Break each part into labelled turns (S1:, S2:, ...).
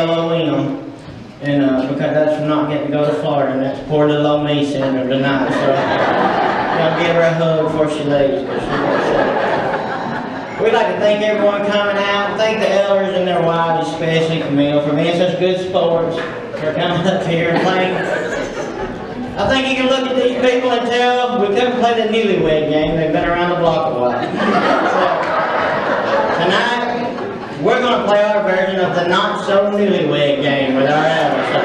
S1: LOM, and because that's from not getting to go to Florida, and that's poor little old me sitting there tonight, so I'll give her a hug before she leaves. We'd like to thank everyone coming out, thank the elders and their wives, especially Camille, for being such good sports, for coming up here and playing. I think you can look at these people and tell we couldn't play the Newlywed game. They've been around the block a while. So, tonight, we're going to play our version of the not-so-newlywed game with our elders. So,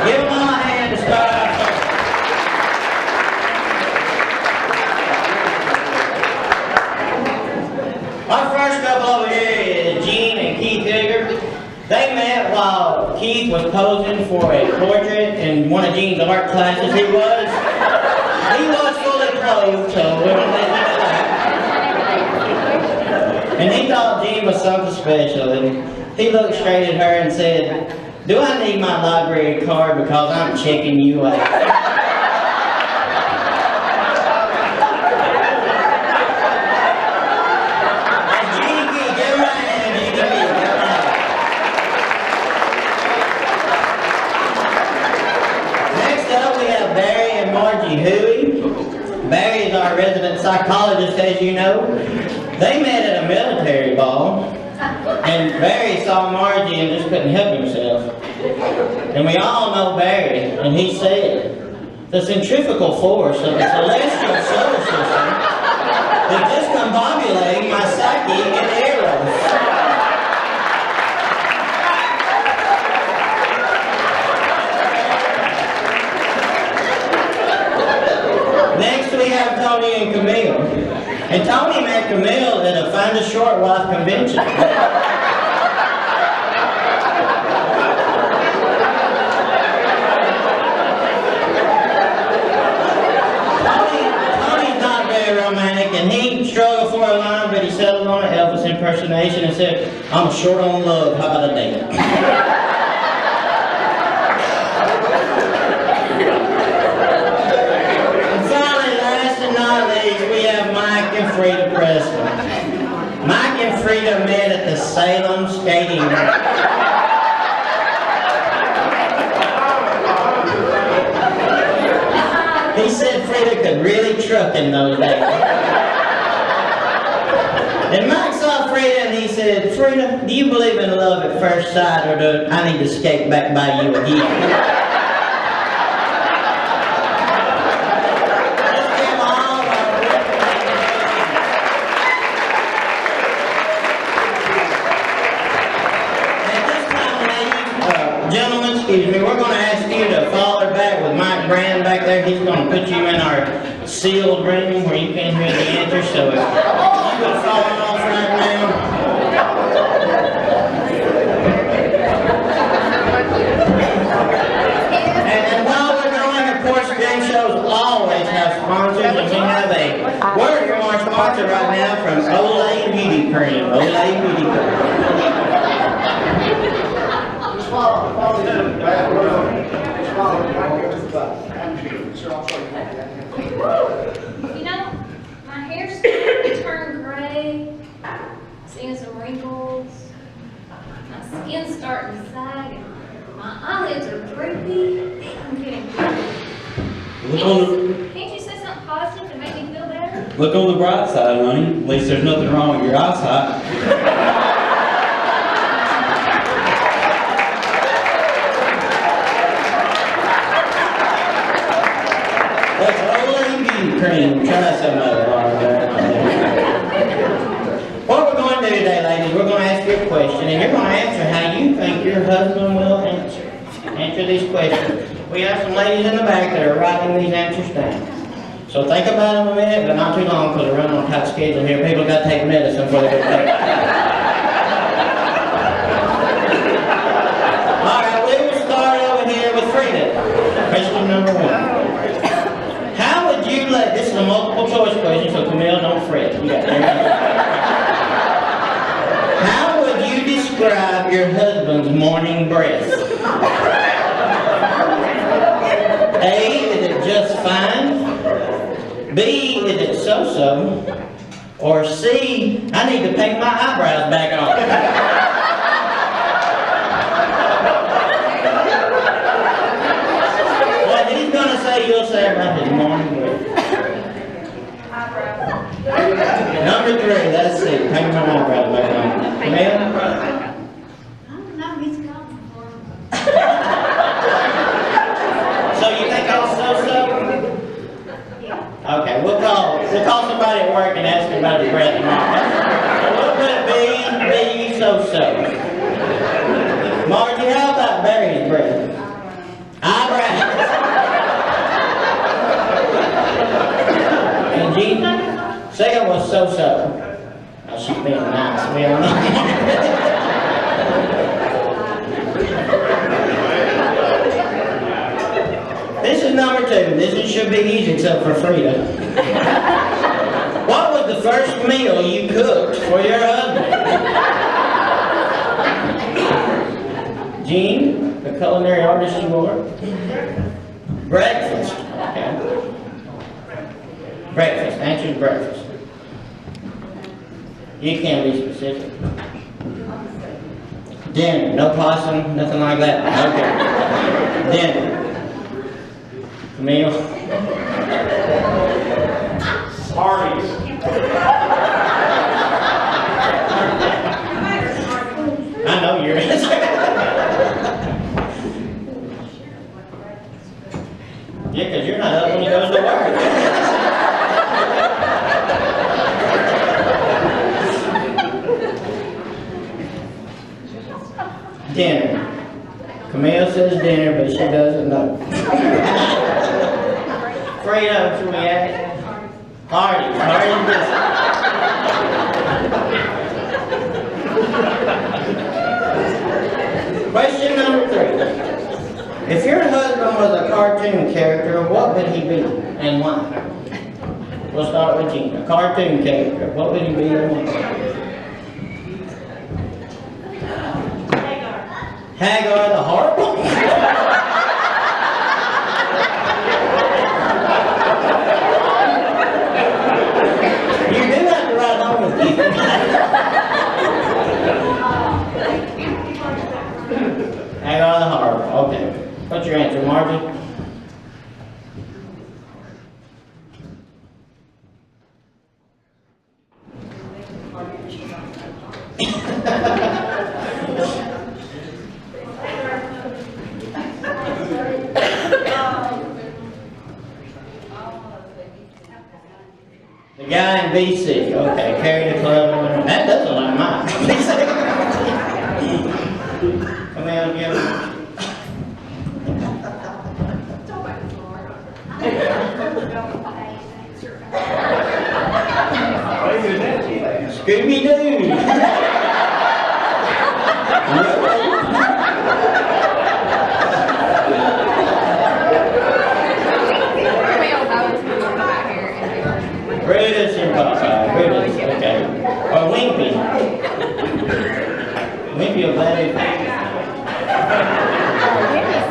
S1: give them all a hand to start out. Our first couple over here is Gene and Keith Higger. They met while Keith was posing for a portrait in one of Gene's art classes. He was fully clothed, so we don't let him do that. And he thought Gene was something special, and he looked straight at her and said, "Do I need my library card because I'm checking you out?" Barry is our resident psychologist, as you know. They met at a military ball, and Barry saw Margie and just couldn't help himself. And we all know Barry, and he said, "The centrifugal force of the celestial solar system is discombobulating my psyche in eros." Next we have Tony and Camille. And Tony met Camille at a Find a Short Wife convention. Tony's not very romantic, and he struggled for a line, but he settled on an Elvis impersonation and said, "I'm short on love, how about a date?" We have Mike and Frida Preston. Mike and Frida met at the Salem skating rink. He said Frida could really truck in those days. And Mike saw Frida and he said, "Frida, do you believe in love at first sight, or do I need to skate back by you again?" Gentlemen, excuse me, we're going to ask you to follow back with Mike Brand back there. He's going to put you in our sealed room where you can't hear the answers. So if you would follow off right now. And while we're going, of course, game shows always have sponsors. And we have a word from our sponsor right now from Olay Beauty Cream. Olay Beauty Cream.
S2: You know, my hair's starting to turn gray, seeing some wrinkles, my skin's starting to sag, and my eyelids are droopy. I'm getting Can't you say something positive to make me feel better?
S3: Look on the bright side, honey. At least there's nothing wrong with your eyesight. Cream. Try some of it. What we're going to do today, ladies, we're going to ask you a question, and you're going to answer how you think your husband will answer these questions. We have some ladies in the back that are writing these answers down. So think about them a minute, but not too long, because we're running on a tight schedule here. People got to take medicine before they go back. All right, we will start over here with Frida. Question number 1. This is a multiple choice question, so Camille, don't fret. You got it. How would you describe your husband's morning breath? A, is it just fine? B, is it so-so? Or C, I need to paint my eyebrows back on. he'll say about his morning breath. Number 3, let's see. Paint my eyebrows back on. Camille? So you think I'll so-so? Okay, we'll call somebody at work and ask him about his breath tomorrow. A little bit of B, so-so. Margie, how about Barry's breath? Eyebrows. And Jean? Second was so-so. Oh, she's being nice, we all know. This is number 2. This should be easy except for Frida. What was the first meal you cooked for your husband? Jean, the culinary artist you are? Breakfast. Okay. Breakfast. Answer breakfast. You can't be specific. Dinner. No possum, nothing like that. Okay. Dinner. Camille?
S4: Parties.
S3: I know your answer. Yeah, because you're not up when he goes to work. Dinner. Camille says dinner, but she doesn't know. Frida, should we ask? Party business. Question number 3. If your husband was a cartoon character, what would he be and why? We'll start with Jean. A cartoon character. What would he be and why? Hagar the Horrible? You do have to ride home with me. Hagar the Horrible. Okay. What's your answer, Margie? The guy in BC. Okay, carry the club. That doesn't like mine. Come on, give it. Scooby-Doo! Brutus and Popeye. Brutus, okay. Or Wimpy. Wimpy will gladly thank you.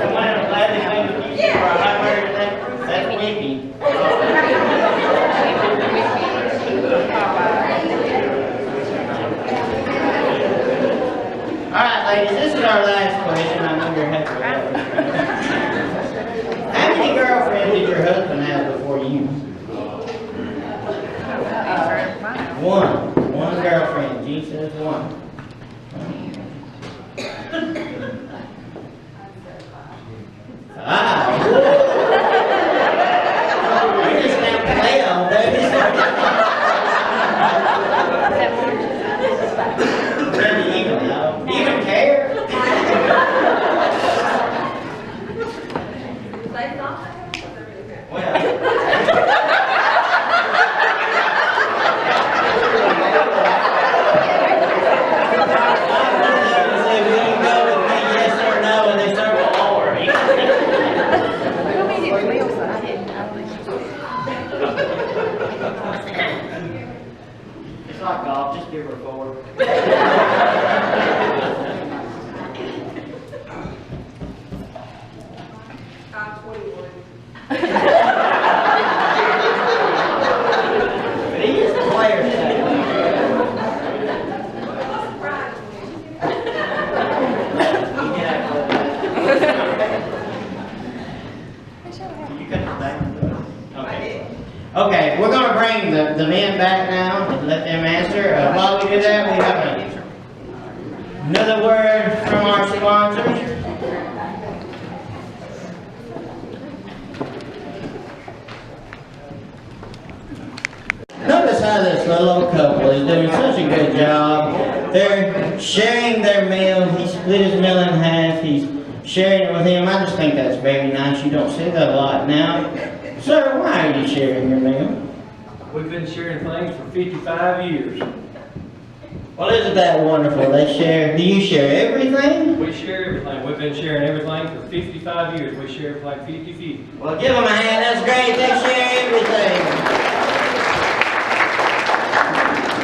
S3: Someone will gladly thank you for a high word today. That's Wimpy. Alright, ladies, this is our last question. I know you're happy with that. How many girlfriends did your husband have before you? One girlfriend. G says 1. You just got to play on, baby. Do you even care? Well. It's like golf, just give her 4.
S4: I'm 21.
S3: But he is the player today. You got the the men back now and let them answer. While we do that, we have another word from our sponsors. Notice how this little couple is doing such a good job. They're sharing their meal. He split his meal in half. He's sharing it with him. I just think that's very nice. You don't see that a lot now. Sir, why are you sharing your meal?
S5: We've been sharing things for 55 years.
S3: Well, isn't that wonderful? They share. Do you share everything?
S5: We share everything. We've been sharing everything for 55 years. We share it like 50-50.
S3: Well, give them a hand. That's great. They share everything.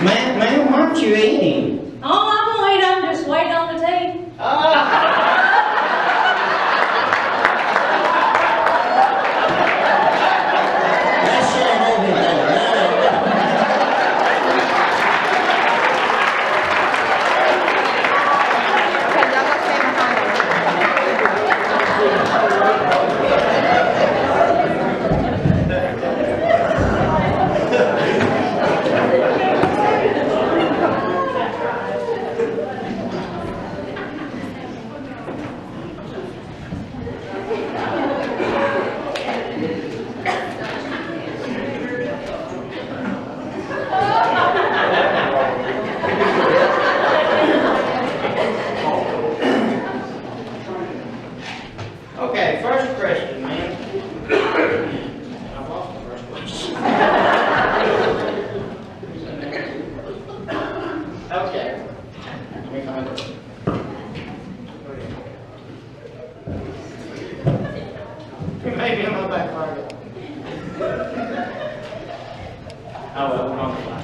S3: Ma'am, why aren't you eating?
S2: Oh, I'm gonna eat. I'm just waiting on the tea.
S3: Let's share everything. Okay, first question, man. I lost the first question. Okay. Let me find it. Maybe in my back pocket. Oh, well, we're on the fly.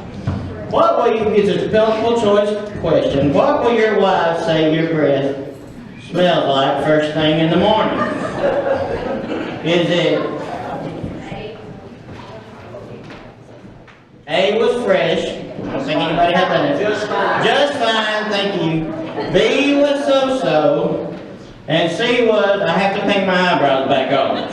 S3: What will you, it's a multiple choice question. What will your wife say your breath smells like first thing in the morning? Is it A was fresh? I don't think anybody had that.
S4: Just fine.
S3: Just fine, thank you. B was so-so. And C was, I have to paint my eyebrows back on.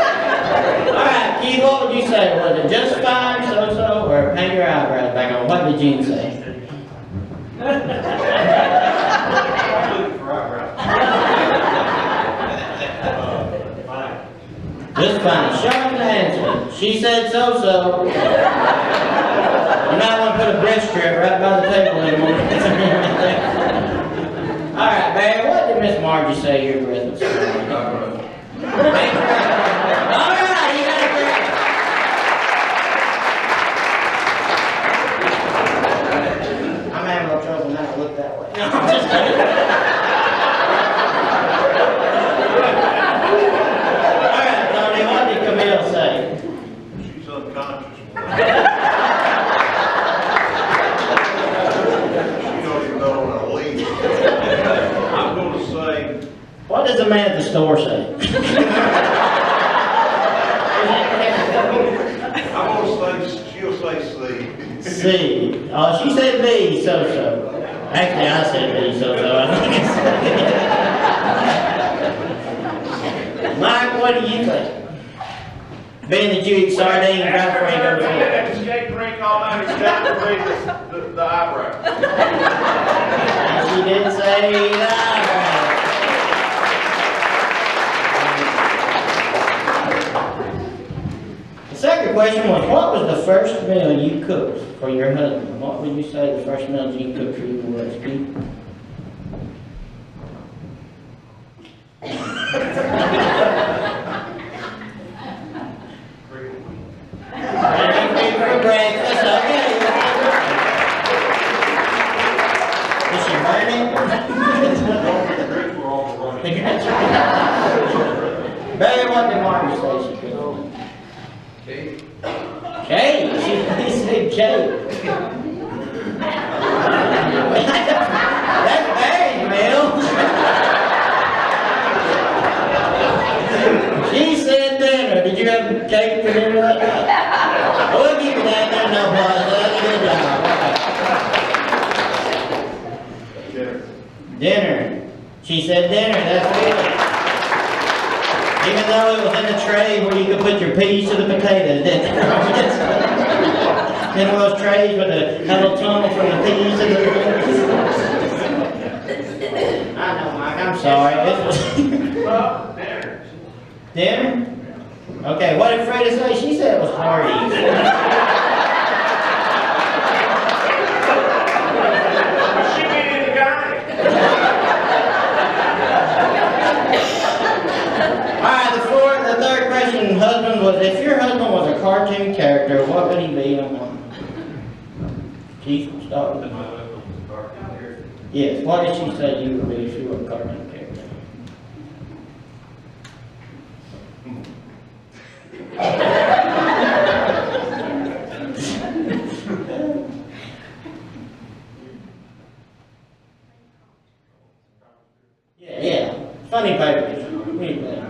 S3: Alright, Keith, what would you say? Was it just fine, so-so, or paint your eyebrows back on? What did Gene say? Just fine. Sharp answer. She said so-so. You might want to put a breast strip right by the table anymore. Alright, Barry, what did Miss Margie say your breath was like? Alright, you got it correct. I'm having a little trouble now to look that way. No, I'm just kidding. Alright, Tony, what did Camille say?
S6: She's unconscious. She don't even know when I leave. I'm gonna say,
S3: What does the man at the store say?
S6: I'm gonna say, she'll say C.
S3: C. Oh, she said B, so-so. Actually, I said B, so-so. I think it's Mike, what do you think? Being that you eat sardines right before you go to
S6: That
S3: bed.
S6: escape drink all night, it's got to be the eyebrow.
S3: She did say that. The second question was, what was the first meal you cooked for your husband? What would you say the first meal you cooked for you was, Keith? Anything for breakfast, okay. Is she burning? Barry, what did Marty say she cooked? Cake. Cake? He said cake. That's Barry's meal. She said dinner. Did you have cake for dinner that night? We'll give you that. There's no problem. That's a good job. Dinner. She said dinner, that's good. Even though it was in a tray where you could put your peas to the potatoes, didn't it? Then one of those trays with a little tunnel from the peas to the potatoes. I know, Mike, I'm sorry.
S6: Dinner.
S3: Dinner? Okay, what did Freda say? She said it was Hardee's.
S6: She went in the garden.
S3: Alright, the third question, husband, was if your husband was a cartoon character, what would he be and why? Keith, start with the Yes, what did she say you would be if you were a cartoon character? Yeah. Funny papers. Read that.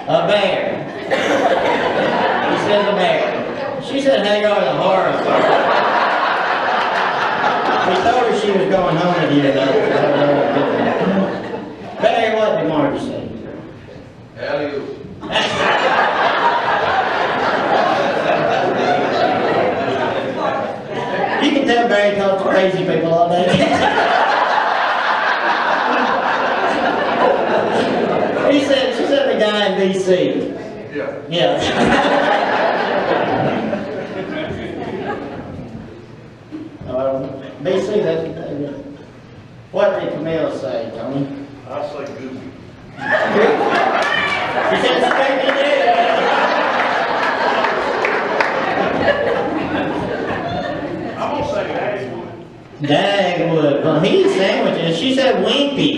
S3: A bear. He said a bear. She said Hagar the horror. We told her she was going home with you though. Bear, what did Margie say?
S6: Hallelujah.
S3: You can tell Barry talks to crazy people all day. She said the guy in DC.
S6: Yeah.
S3: Yeah. BC, that's what they do. What did Camille say, Tony?
S6: I say goofy.
S3: She said spaghetti did.
S6: I'm gonna say Dagwood.
S3: Dagwood. Well, he eats sandwiches. She said wimpy.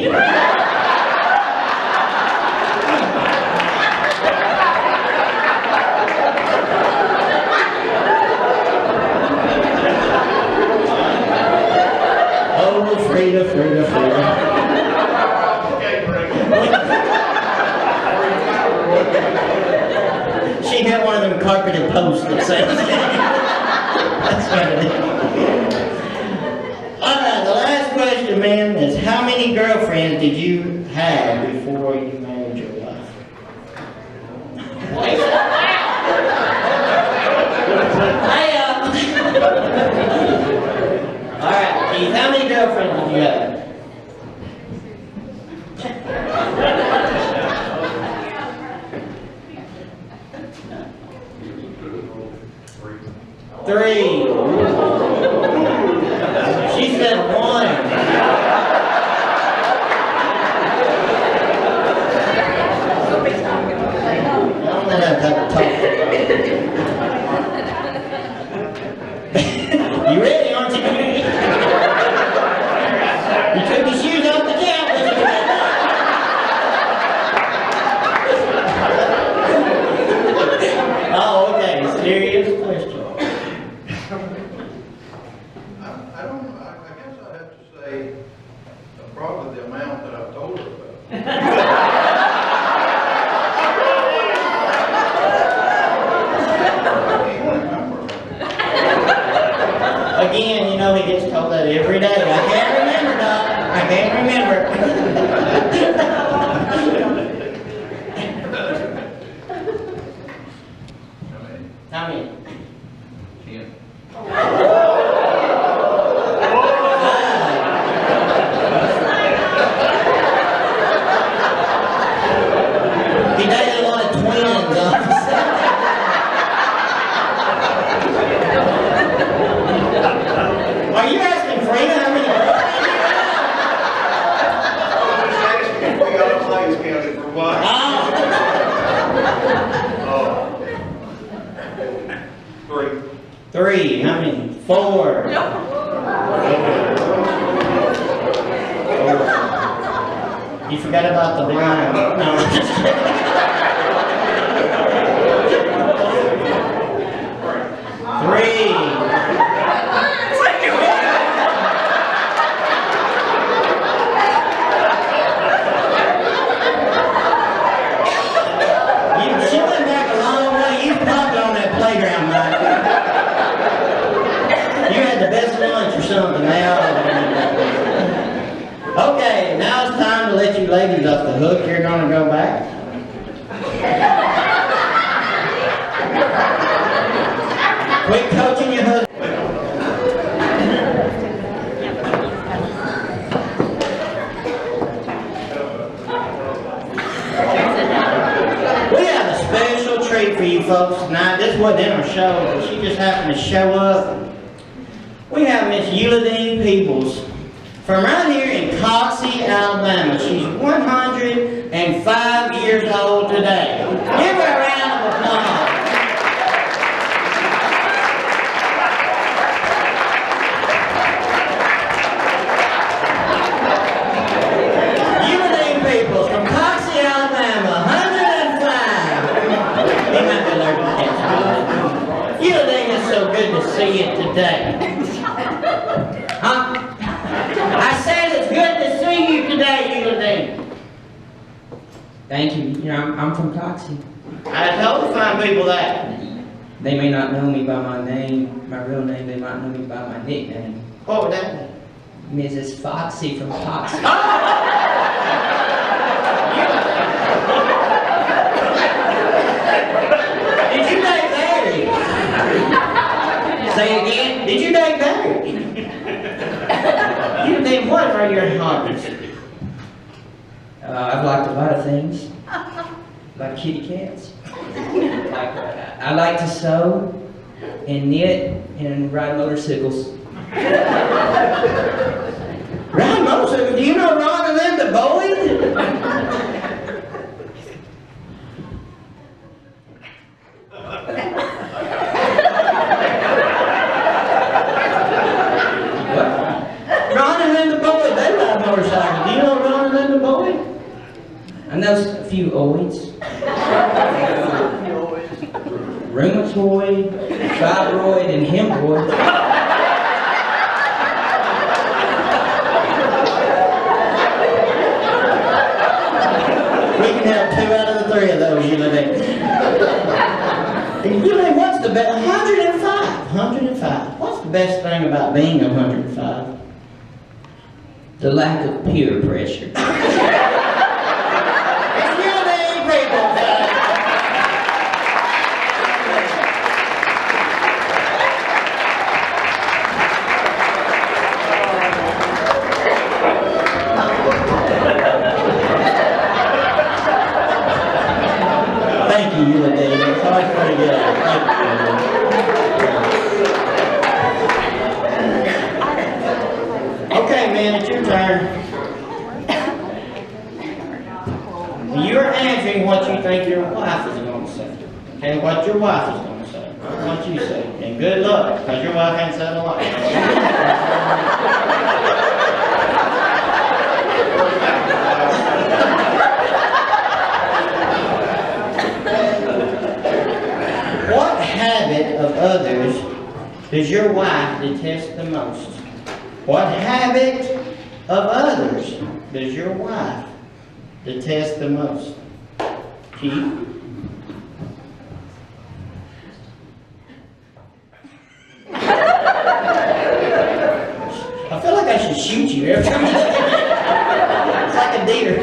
S3: Frida.
S6: Okay, Greg.
S3: She had one of them carpeted posts that says that's what it is. Alright, the last question, man, is how many girlfriends did you have before you married your wife? Alright, Keith, how many girlfriends did you have? Three. She said one. I don't know that type of talk. You ready, aren't you? You took your shoes off the couch. Oh, okay. Serious question.
S6: I don't know. I guess I'd have to say probably the amount that I've told her about. I can't remember.
S3: Again, you know he gets told that every day. I can't remember, Doc. I can't remember. How many?
S6: 10.
S3: He dated a lot of twins. Are you asking Frida how many girlfriends you have?
S6: We got a place counted for what?
S3: Oh.
S6: 3.
S3: 3. How many? 4. You forgot about the blind. No. Three. She went back a long way. You popped on that playground, Mike. had the best lunch or something now. Okay, now it's time to let you ladies off the hook. You're gonna go back. Quit coaching your husband. We have a special treat for you folks tonight. This wasn't in our show, but she just happened to show up. We have Miss Euladine Peoples from right here in Coxie, Alabama. She's 105 years old today. Give her a round of applause. Euladine Peoples from Coxie, Alabama, 105. He might be allergic to cats. Euladine, it's so good to see you today. Huh? I said it's good to see you today, Euladine.
S7: Thank you. You know, I'm from Coxie.
S3: I told fine people that.
S7: They may not know me by my name, my real name. They might know me by my nickname.
S3: What would that be?
S7: Mrs. Foxy from Coxie.
S3: Did you date Barry? Say again? Did you date Barry? You think what are your hobbies?
S7: I've liked a lot of things, like kitty cats. I like to sew and knit and ride motorcycles.
S3: Ryan Moser, do you know Ron and Linda Boyd?
S7: What?
S3: Ron and Linda Boyd, they ride motorcycles. Do you know Ron and Linda Boyd?
S7: I know a few oids. Rheumatoid, fibroid, and hemorrhoid.
S3: We can have 2 out of the 3 of those, Euladine. Euladine, what's the best? 105. 105. What's the best thing about being 105?
S7: The lack of peer pressure.
S3: It's Euladine Peoples. Thank you, Euladine. It's always pretty good. Thank you. Okay, man, it's your turn. You're answering what you think your wife is going to say. Okay, what your wife is going to say. Not what you say. And good luck, because your wife ain't said a lot. What habit of others does your wife detest the most? What habit of others does your wife detest the most? Keith? I feel like I should shoot you every time. It's like a deer.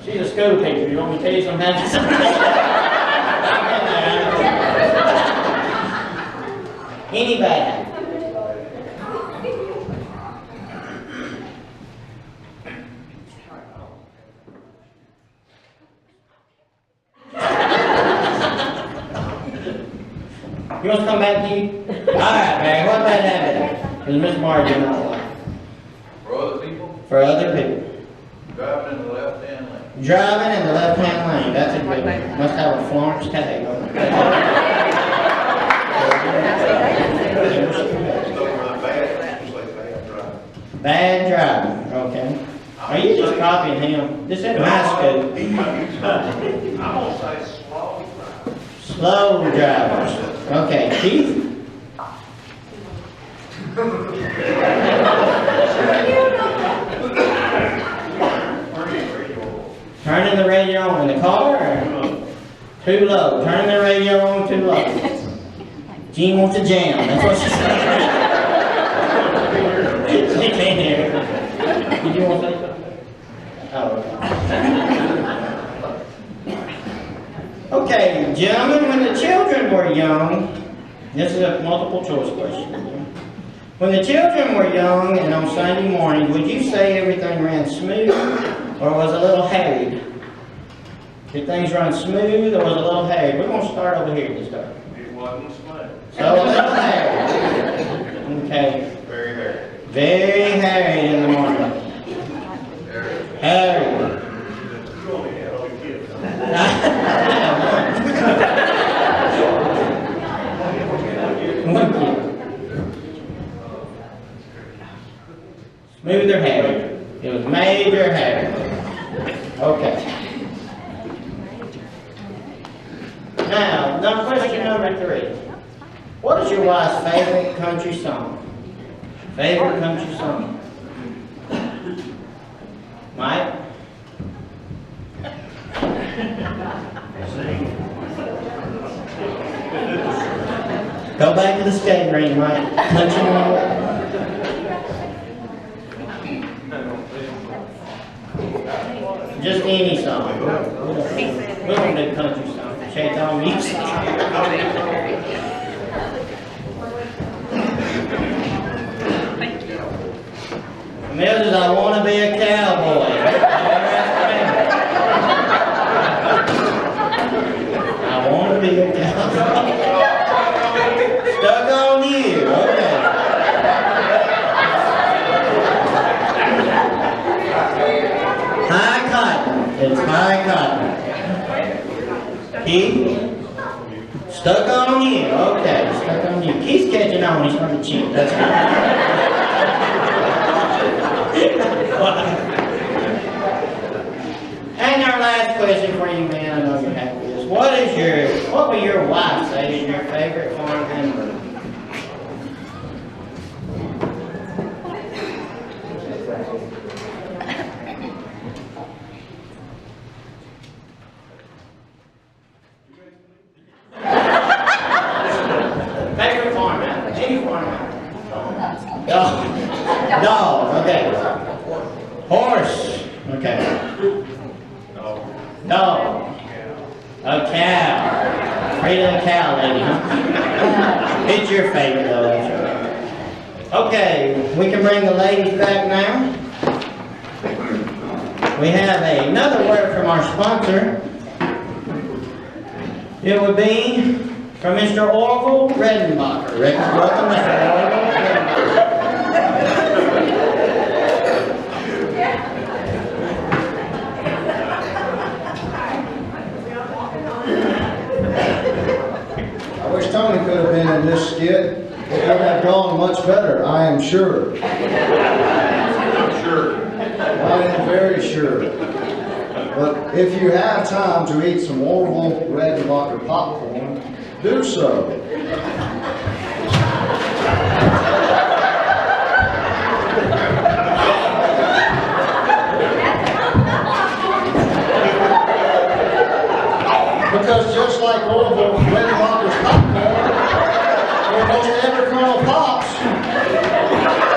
S3: She's a school teacher. You want me to tell you something? Anybody? You want to come back to you? Alright, man. What about habit? Because Miss Margie not like.
S6: For other people,
S3: For other people.
S6: driving in the left-hand lane.
S3: Driving in the left-hand lane. That's a good one. Must have a Florence tag on it. Bad driving. Okay. Are you just copying him? This ain't high school.
S6: I'm gonna say slow.
S3: Slow drivers. Okay, Keith? Turning the radio on in the car or too low? Turning the radio on too low. Jean wants to jam. That's what she said. She can't hear. Did you want to say something? Oh. Okay, gentlemen, when the children were young, this is a multiple choice question. When the children were young and on Sunday morning, would you say everything ran smooth or was a little harried? Did things run smooth or was a little harried? We're going to start over here to start.
S4: It wasn't smooth.
S3: So a little harried. Okay.
S6: Very hairy.
S3: Very harried in the morning. Harried.
S4: You only had other kids.
S3: One kid. Smooth or harried? It was major harried. Okay. Now question number 3. What is your wife's favorite country song? Favorite country song? Mike? Go back to the skating rink, Mike. Country music. Just any song. We don't do country songs. Change on music. Mrs. I want to be a cowboy. I want to be a cowboy. Stuck on you. Okay. High cotton. It's high cotton. Keith? Stuck on you. Okay, stuck on you. Keith's catching on. He's going to cheat. That's right. And our last question for you, man, I know you're happy with this. What will your wife say is your favorite farm animal? Favorite farm animal? Any farm animal? Dog, okay. Horse, okay. Dog. A cow. Afraid of a cow, lady, huh? It's your favorite, though, that's right. Okay, we can bring the ladies back now. We have another word from our sponsor. It would be from Mr. Orville Redenbacher. Welcome, Mr. Orville Redenbacher.
S8: I wish Tony could have been in this skit. It would have gone much better, I am sure.
S6: Sure.
S8: I am very sure. But if you have time to eat some Orville Redenbacher popcorn, do so. Because just like Orville Redenbacher's popcorn, where most every kernel pops,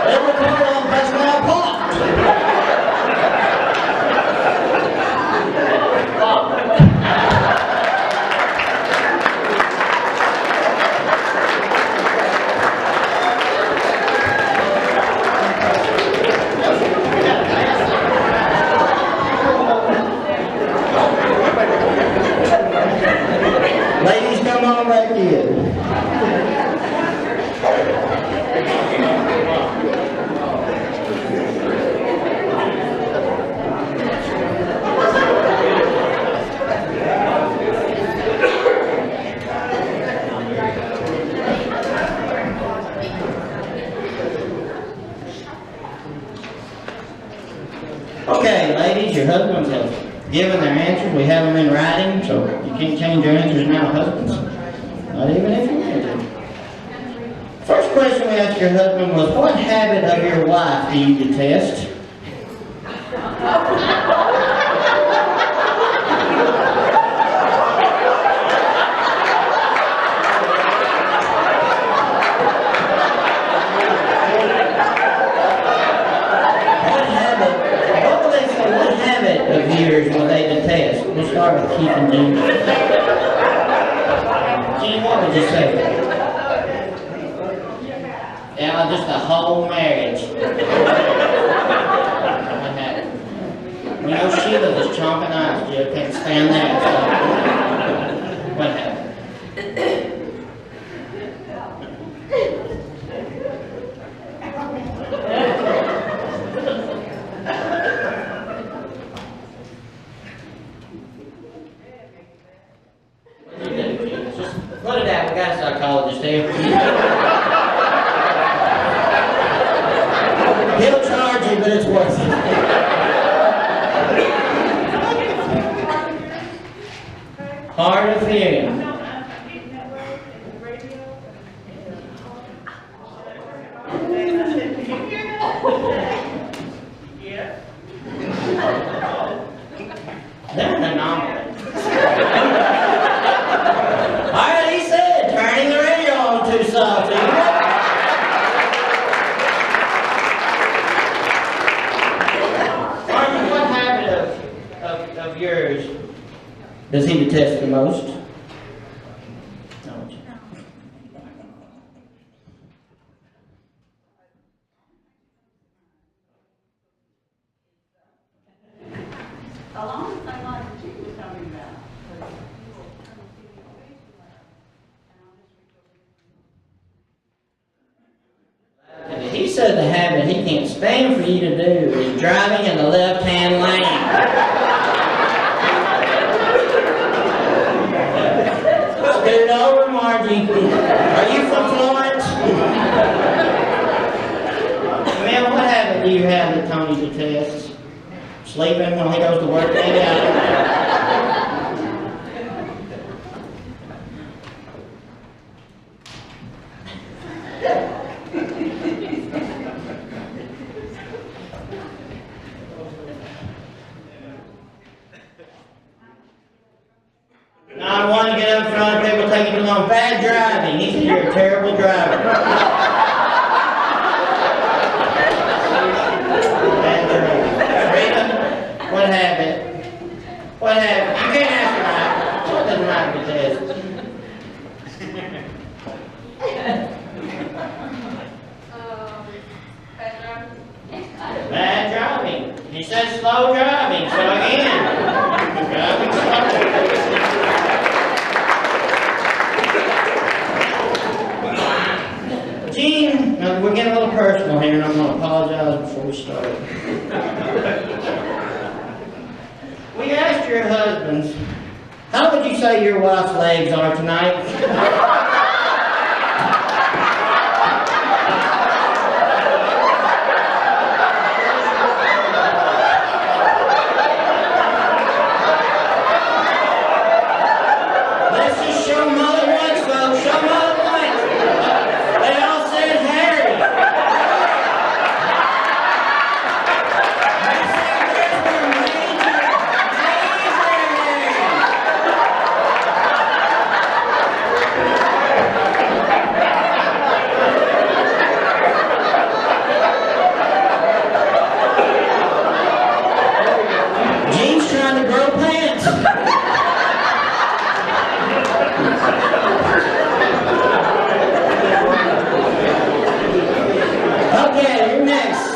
S8: every kernel has now popped.
S3: Ladies, come on back in. Okay, ladies, your husbands have given their answers. We have them in writing, so you can't change your answers now, husbands. Not even if you want to. First question we asked your husband was, what habit of your wife do you detest? Of years what they detest. We'll start with Keith and Gene. Gene, what would you say? Yeah, just the whole marriage. What happened? You know, Sheila was chomping eyes, Jill. Can't stand that. So. What happened? Put it out, we got a psychologist here. He'll charge you, but it's worth it. Hard of hearing. They're an anomaly. Alright, he said, turning the radio on too soft. Martin, what habit of yours does he detest the most?
S9: Along the same lines that you were talking about.
S3: He said the habit he can't stand for you to do is driving in the left-hand lane. Scoot over, Margie. Are you from Florence? Man, what habit do you have that Tony detests? Sleeping when he goes to work? Maybe I don't know. I want to get up in front of people taking too long. Bad driving. He said, you're a terrible driver. Bad driving. Rita, what habit? What habit? You can't ask Mike. What does Mike detest? Bad driving. He said slow driving. So again, driving slow. Gene, now we're getting a little personal here, and I'm going to apologize before we start. We asked your husbands, how would you say your wife's legs are tonight? Let's just show them all at once, folks. Show them all at once. They all said hairy. They said theirs were major hairy. Gene's trying to grow pants. Okay, you're next.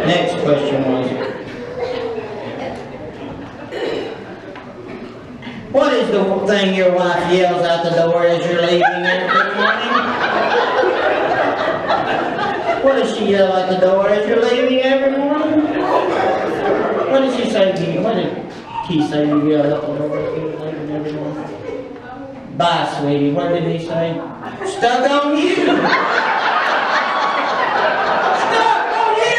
S3: Next question was, what is the thing your wife yells out the door as you're leaving every morning? What does she yell out the door as you're leaving every morning? What did she say to you? What did he say you yell out the door as you're leaving every morning? Bye, sweetie. What did he say? Stuck on you! Stuck on you!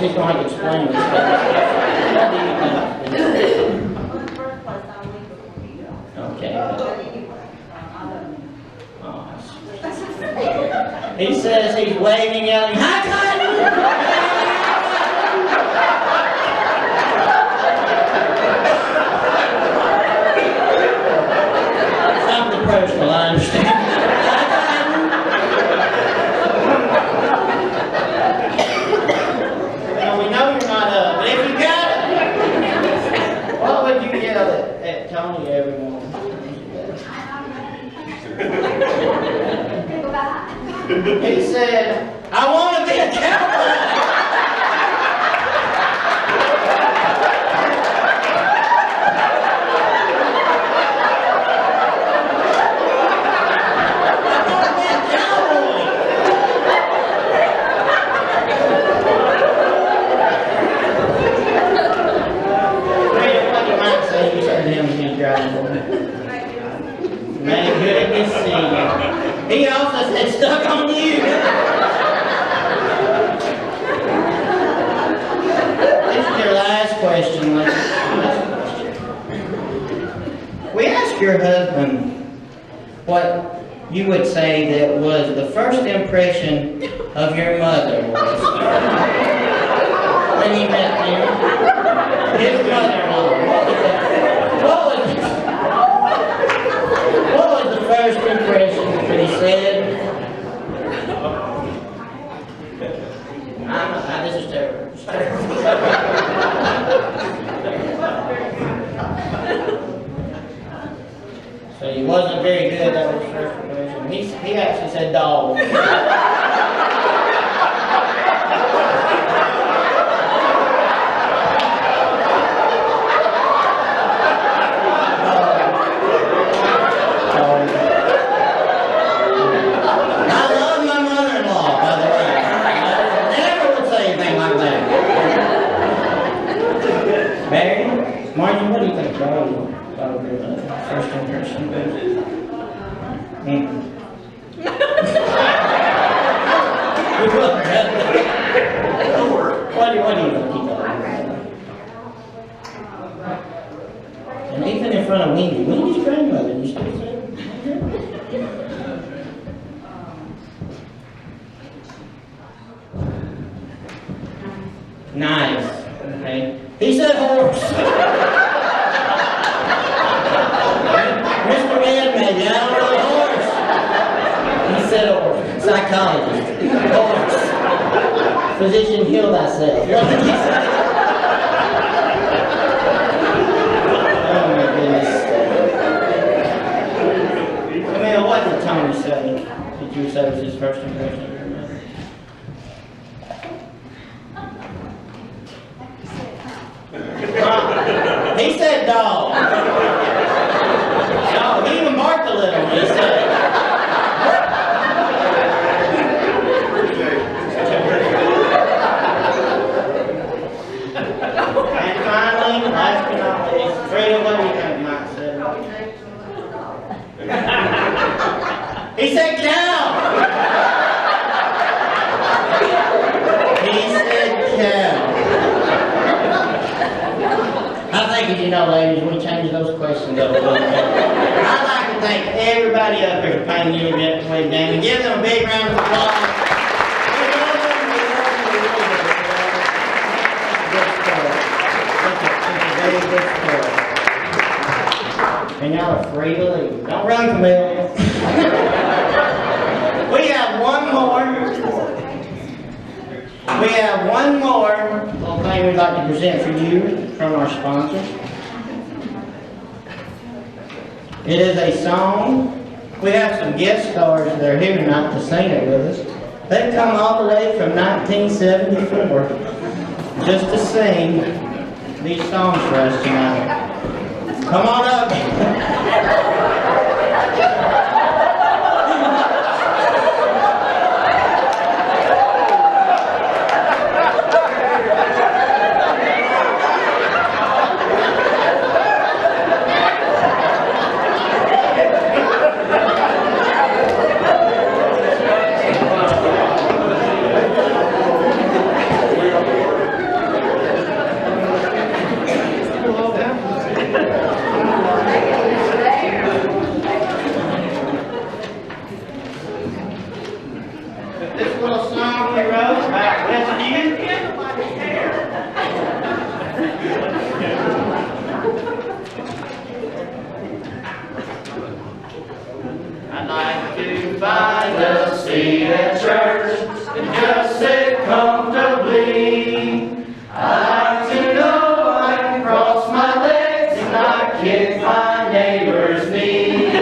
S3: she's going to have to explain this. What do you think?
S9: Well, in the first place, I'll leave before you go.
S3: Okay.
S9: But anyway, I love you.
S3: He says he's waving, yelling, "Hi, Cotton!" Something personal, I understand. Well, we know you're not up, but if you got it, what would you yell at Tony every morning? He said, "I want to be a cowboy." Man, good to see you. He also said, "Stuck on you." This is your last question. Last question. We asked your husband what you would say that was the first impression of your mother was when he met you. His mother-in-law. What was the first impression that he said? This is terrible. It's terrible. So he wasn't very good. That was his first impression. He actually said dog. Margie, what do you think about first impression? What do you think he thought? And even in front of Wendy's grandmother, you still say? Nice. Okay. He said horse. Mr. Redman, I don't know horse. He said horse. Psychologist. Horse. Physician, heal thyself. What did he say? Oh my goodness. Camille, what did Tony say? Did you say was his first impression of your mother? He said dog. No, he even barked a little when he said it. And finally, last but not least, Freedom, what do you think Mike said? He said cow. He said cow. I think, as you know, ladies, we change those questions up a little bit. I'd like to thank everybody up here for playing Newlywed game and give them a big round of applause. It's a good story. And y'all are free to leave. Don't run, Camille. We have one more. We have one more little thing we'd like to present for you from our sponsors. It is a song. We have some guest stars that are here tonight to sing it with us. They've come all the way from 1974 just to sing these songs for us tonight. Come on up. little song we wrote about Westview. I'd like to find a seat at church and just sit comfortably. I like to know I can cross my legs and not kick my neighbor's knee. I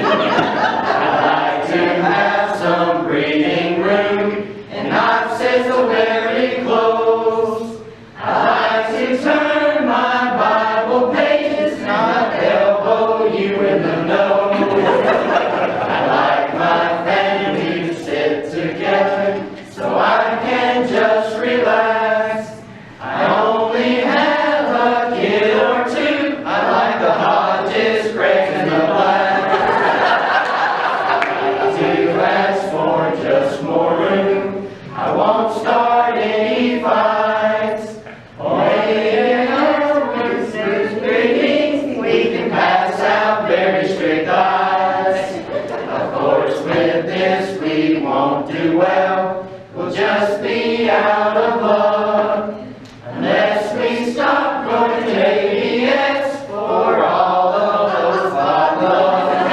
S3: like to have some breathing room and not sit so very close. I like to turn my Bible pages, not elbow you in the nose. I like my family to sit together so I can just relax. I only have a kid or two. I like the Hodges, Gregs, and the Blacks. To ask for just more room, I won't start any fights. Greetings, we can pass out very strict eyes. Of course, with this we won't do well. We'll just be out of luck unless we stop going to ABS for all of those potlucks.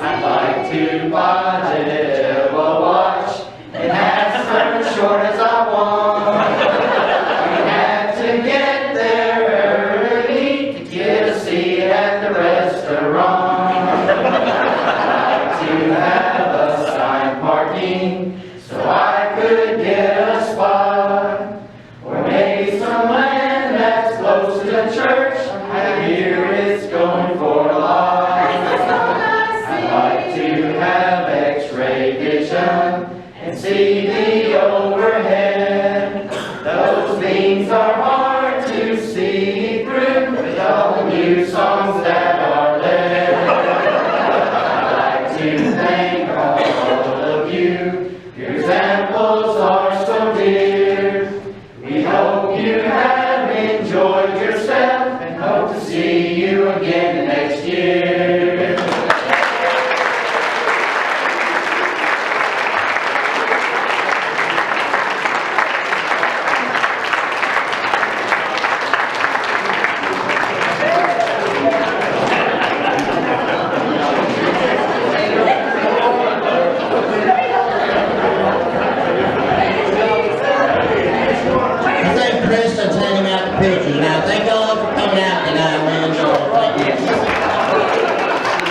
S3: I'd like to buy a watch and have as short as I want. We have to get there early to get a seat at the restaurant. I'd like to have assigned parking so I could get a spot, or maybe some land that's close to the church. I hear it's going for a lot. I'd like to have X-ray vision and see the overhead. Those things are hard to see through with all the new songs that are there. I'd like to thank all of you. Your examples are so dear. We hope you have enjoyed yourself and hope to see you again next year. I think Kristen's handing out the pictures now. Thank all for coming out tonight, man. Thank you.